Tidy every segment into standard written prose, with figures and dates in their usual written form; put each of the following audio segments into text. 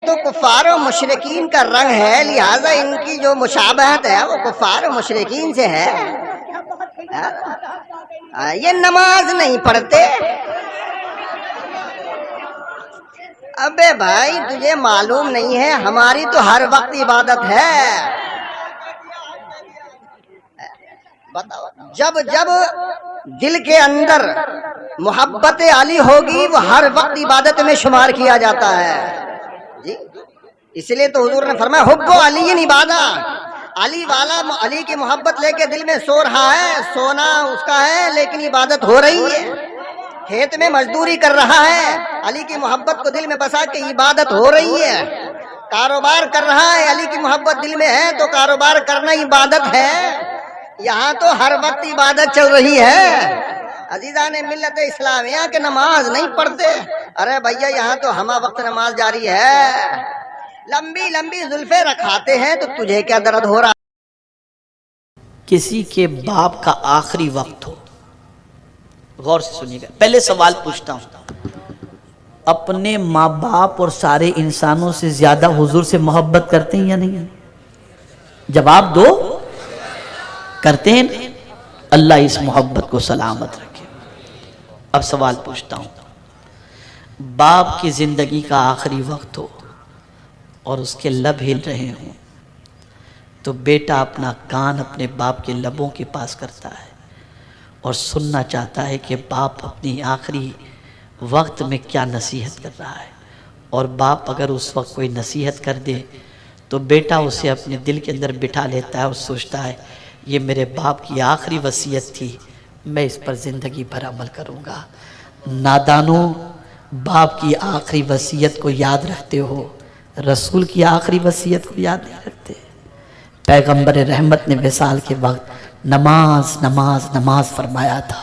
تو کفار و مشرکین کا رنگ ہے، لہذا ان کی جو مشابہت ہے وہ کفار و مشرکین سے ہے۔ یہ نماز نہیں پڑھتے۔ ابے بھائی تجھے معلوم نہیں ہے، ہماری تو ہر وقت عبادت ہے۔ جب جب دل کے اندر محبت علی ہوگی وہ ہر وقت عبادت میں شمار کیا جاتا ہے جی۔ اس لیے تو حضور نے فرمایا حب علی عبادت، علی والا علی کی محبت لے کے دل میں سو رہا ہے، سونا اس کا ہے لیکن عبادت ہو رہی ہے، کھیت میں مزدوری کر رہا ہے، علی کی محبت کو دل میں بسا کے عبادت ہو رہی ہے، کاروبار کر رہا ہے، علی کی محبت دل میں ہے تو کاروبار کرنا عبادت ہے۔ یہاں تو ہر وقت عبادت چل رہی ہے۔ عزیزان ملت اسلامیہ کے نماز نہیں پڑھتے، ارے بھیا یہاں تو ہمہ وقت نماز جاری ہے، لمبی لمبی زلفیں رکھاتے ہیں تو تجھے کیا درد ہو رہا؟ کسی کے باپ کا آخری وقت ہو، غور سے سنیے گا، پہلے سوال پوچھتا ہوں، اپنے ماں باپ اور سارے انسانوں سے زیادہ حضور سے محبت کرتے ہیں یا نہیں؟ جواب دو، کرتے ہیں؟ اللہ اس محبت کو سلامت رکھے۔ اب سوال پوچھتا ہوں، باپ کی زندگی کا آخری وقت ہو اور اس کے لب ہل رہے ہوں تو بیٹا اپنا کان اپنے باپ کے لبوں کے پاس کرتا ہے اور سننا چاہتا ہے کہ باپ اپنی آخری وقت میں کیا نصیحت کر رہا ہے، اور باپ اگر اس وقت کوئی نصیحت کر دے تو بیٹا اسے اپنے دل کے اندر بٹھا لیتا ہے اور سوچتا ہے یہ میرے باپ کی آخری وصیت تھی، میں اس پر زندگی بھر عمل کروں گا۔ نادانوں، باپ کی آخری وصیت کو یاد رکھتے ہو، رسول کی آخری وصیت کو یاد نہیں رکھتے۔ پیغمبر رحمت نے وصال کے وقت نماز نماز نماز فرمایا تھا۔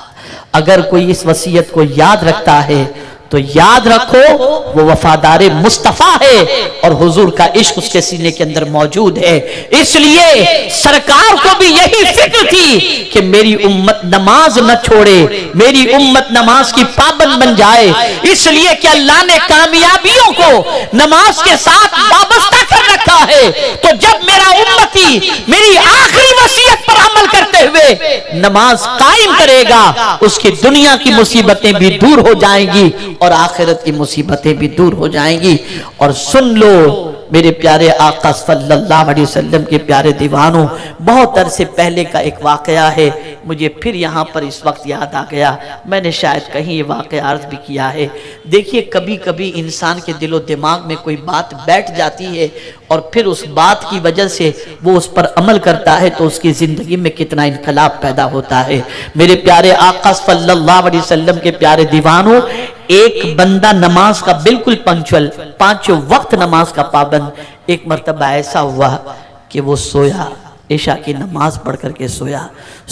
اگر کوئی اس وصیت کو یاد رکھتا ہے تو یاد رکھو وہ وفادار مصطفیٰ ہے اور حضور کا عشق اس کے سینے کے اندر موجود ہے۔ اس لیے سرکار کو بھی یہی فکر تھی کہ میری امت نماز نہ چھوڑے، میری امت نماز کی پابند بن جائے۔ اس لیے کہ اللہ نے کامیابیوں کو نماز کے ساتھ وابستہ کر رکھا ہے، تو جب میرا امتی میری آخری وصیت پر عمل کرتے ہوئے نماز قائم کرے گا، اس کی دنیا کی مصیبتیں بھی دور ہو جائیں گی اور آخرت کی مصیبتیں بھی دور ہو جائیں گی۔ اور سن لو میرے پیارے آقا صلی اللہ علیہ وسلم کے پیارے دیوانوں، بہت عرصے پہلے کا ایک واقعہ ہے، مجھے پھر یہاں پر اس وقت یاد آ گیا، میں نے شاید کہیں یہ واقعہ عرض بھی کیا ہے۔ دیکھیے کبھی کبھی انسان کے دل و دماغ میں کوئی بات بیٹھ جاتی ہے اور پھر اس بات کی وجہ سے وہ اس پر عمل کرتا ہے تو اس کی زندگی میں کتنا انقلاب پیدا ہوتا ہے۔ میرے پیارے آقا صلی اللہ علیہ وسلم کے پیارے دیوانوں، ایک بندہ نماز کا بالکل پنکچول، پانچوں وقت نماز کا پابند، ایک مرتبہ ایسا ہوا کہ وہ سویا، عشاء کی نماز پڑھ کر کے سویا۔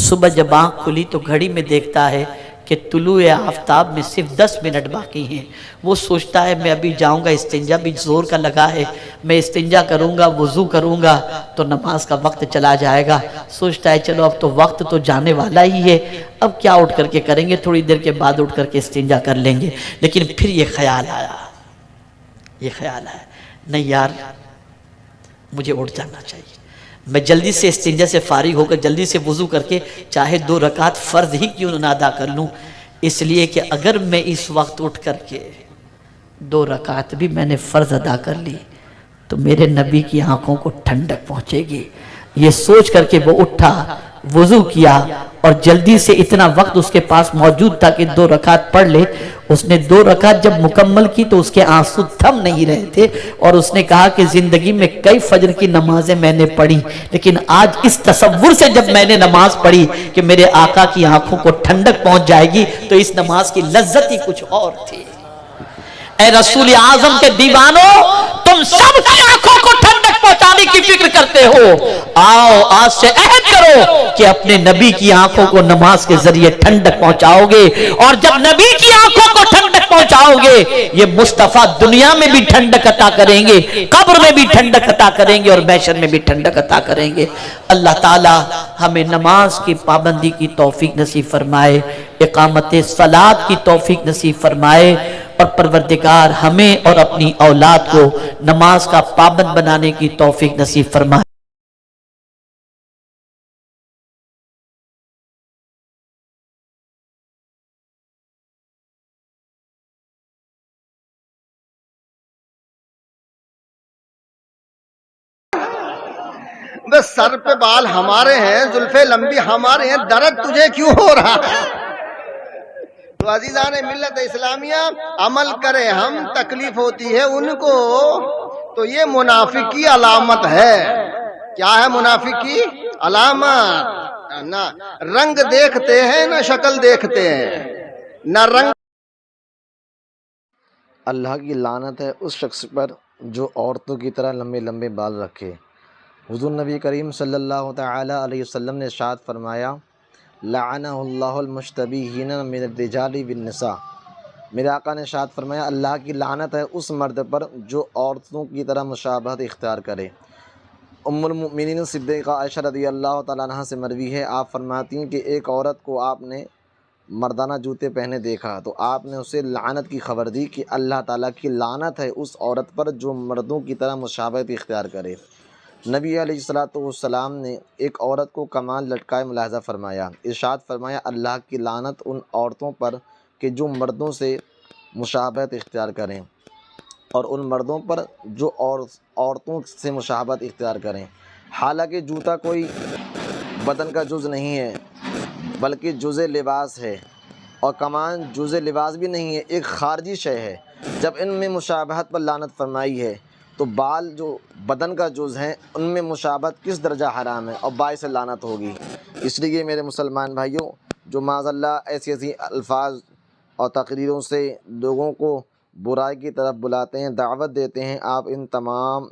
صبح جب آنکھ کھلی تو گھڑی میں دیکھتا ہے کہ طلوع آفتاب میں صرف 10 منٹ باقی ہیں۔ وہ سوچتا ہے میں ابھی جاؤں گا، استنجا بھی زور کا لگا ہے، میں استنجا کروں گا، وضو کروں گا تو نماز کا وقت چلا جائے گا۔ سوچتا ہے چلو اب تو وقت تو جانے والا ہی ہے، اب کیا اٹھ کر کے کریں گے، تھوڑی دیر کے بعد اٹھ کر کے استنجا کر لیں گے۔ لیکن پھر یہ خیال آیا، نہیں یار مجھے اٹھ جانا چاہیے، میں جلدی سے استنجا سے فارغ ہو کر جلدی سے وضو کر کے چاہے 2 رکعت فرض ہی کیوں نہ ادا کر لوں، اس لیے کہ اگر میں اس وقت اٹھ کر کے 2 رکعت بھی میں نے فرض ادا کر لی تو میرے نبی کی آنکھوں کو ٹھنڈک پہنچے گی۔ یہ سوچ کر کے وہ اٹھا، وضو کیا اور جلدی سے، اتنا وقت اس کے پاس موجود تھا کہ 2 رکعت پڑھ لے، اس نے 2 رکعت جب مکمل کی تو اس کے آنسو تھم نہیں رہے تھے اور اس نے کہا کہ زندگی میں کئی فجر کی نمازیں میں نے پڑھی، لیکن آج اس تصور سے جب میں نے نماز پڑھی کہ میرے آقا کی آنکھوں کو ٹھنڈک پہنچ جائے گی تو اس نماز کی لذت ہی کچھ اور تھی۔ اے رسول اعظم کے دیوانوں، تم سب کی آنکھوں کو ٹھنڈک پہنچانے کی فکر کرتے ہو، آؤ آج سے عہد کرو کہ اپنے نبی کی آنکھوں کو نماز کے ذریعے ٹھنڈک پہنچاؤ گے، اور جب نبی کی آنکھوں کو ٹھنڈک پہنچاؤ گے یہ مصطفیٰ دنیا میں بھی ٹھنڈک عطا کریں گے، قبر میں بھی ٹھنڈک عطا کریں گے اور محشر میں بھی ٹھنڈک عطا کریں گے۔ اللہ تعالی ہمیں نماز کی پابندی کی توفیق نصیب فرمائے، اقامت صلاۃ کی توفیق نصیب فرمائے۔ اور پروردگار ہمیں اور اپنی اولاد کو نماز کا پابند بنانے کی توفیق نصیب فرمائے۔ بس سر پہ بال ہمارے ہیں، زلفیں لمبی ہمارے ہیں، درد تجھے کیوں ہو رہا ہے؟ تو عزیزان ملت اسلامیہ، عمل کرے ہم، تکلیف ہوتی ہے ان کو، تو یہ منافق کی علامت ہے۔ کیا ہے منافق کی علامت؟ نہ رنگ دیکھتے ہیں نہ شکل دیکھتے ہیں، نہ رنگ۔ اللہ کی لعنت ہے اس شخص پر جو عورتوں کی طرح لمبے لمبے بال رکھے۔ حضور نبی کریم صلی اللہ تعالی علیہ وسلم نے ارشاد فرمایا، لعنہ اللہ المشتبہین من الرجال بالنساء۔ میرے آقا نے ارشاد فرمایا، اللہ کی لعنت ہے اس مرد پر جو عورتوں کی طرح مشابہت اختیار کرے۔ ام المؤمنین صدیقہ عائشہ رضی اللہ تعالیٰ عنہ سے مروی ہے، آپ فرماتی ہیں کہ ایک عورت کو آپ نے مردانہ جوتے پہنے دیکھا تو آپ نے اسے لعنت کی خبر دی کہ اللہ تعالیٰ کی لعنت ہے اس عورت پر جو مردوں کی طرح مشابہت اختیار کرے۔ نبی علیہ السلام نے ایک عورت کو کمان لٹکائے ملاحظہ فرمایا، ارشاد فرمایا، اللہ کی لعنت ان عورتوں پر کہ جو مردوں سے مشابہت اختیار کریں، اور ان مردوں پر جو عورتوں سے مشابہت اختیار کریں۔ حالانکہ جوتا کوئی بدن کا جز نہیں ہے بلکہ جز لباس ہے، اور کمان جز لباس بھی نہیں ہے، ایک خارجی شے ہے۔ جب ان میں مشابہت پر لعنت فرمائی ہے تو بال جو بدن کا جز ہیں ان میں مشابہت کس درجہ حرام ہے اور باعث لعنت ہوگی۔ اس لیے میرے مسلمان بھائیوں، جو معاذ اللہ ایسی الفاظ اور تقریروں سے لوگوں کو برائی کی طرف بلاتے ہیں، دعوت دیتے ہیں، آپ ان تمام